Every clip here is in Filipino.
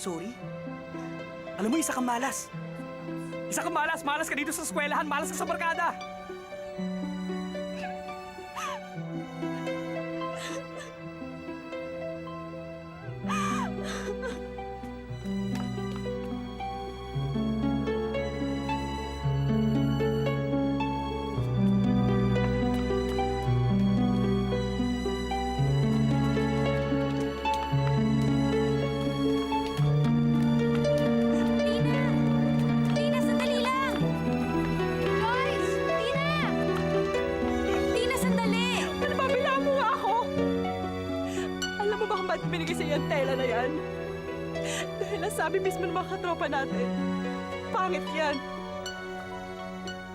Sorry? Alam mo, isa kang malas. Isa kang malas. Malas ka dito sa eskwelahan. Malas ka sa barkada. Tina, sandali lang! Joyce! Tina, sandali! Ano ba, bilang mo nga ako? Alam mo ba kung ba't binigay sa'yo ang tela na yan? Dahil ang sabi mismo ng mga katropa natin, pangit yan.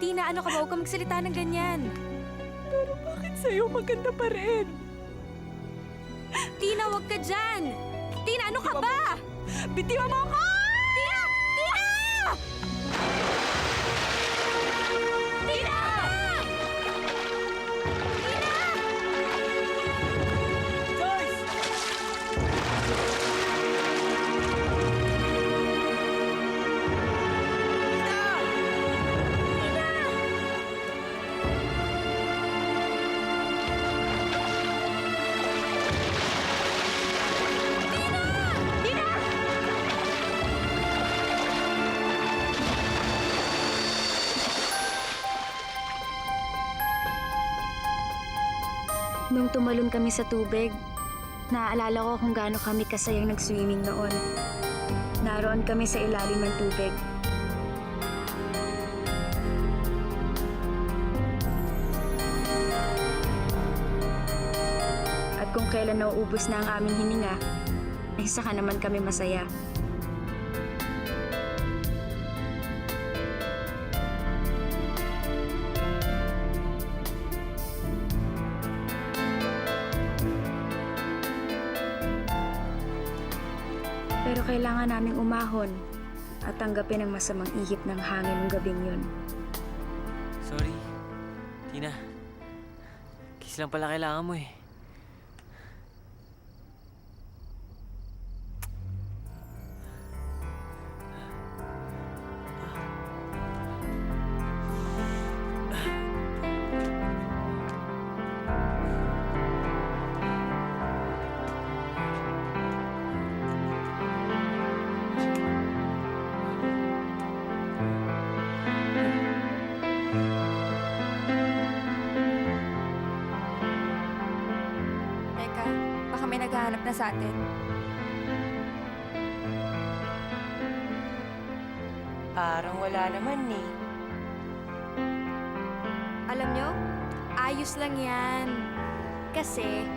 Tina, ano ka ba? Huwag ka magsalita ng ganyan. Pero bakit sa'yo maganda pa rin? Tina, huwag ka dyan! Tina, ano ka ba? Bitiwan mo ako! Tina! Tina! Tina! Joyce! Nung tumalon kami sa tubig, naaalala ko kung gaano kami kasayang nag-swimming noon. Naroon kami sa ilalim ng tubig. At kung kailan nauubos na ang aming hininga, ay saka naman kami masaya. Pero kailangan naming umahon at tanggapin ang masamang ihip ng hangin ng gabing yun. Sorry. Tina. Kiss lang pala kailangan mo eh. Teka, baka may naghahanap na sa atin. Parang wala naman eh. Alam nyo, ayos lang yan. Kasi,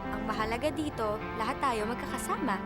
ang mahalaga dito, lahat tayo magkakasama.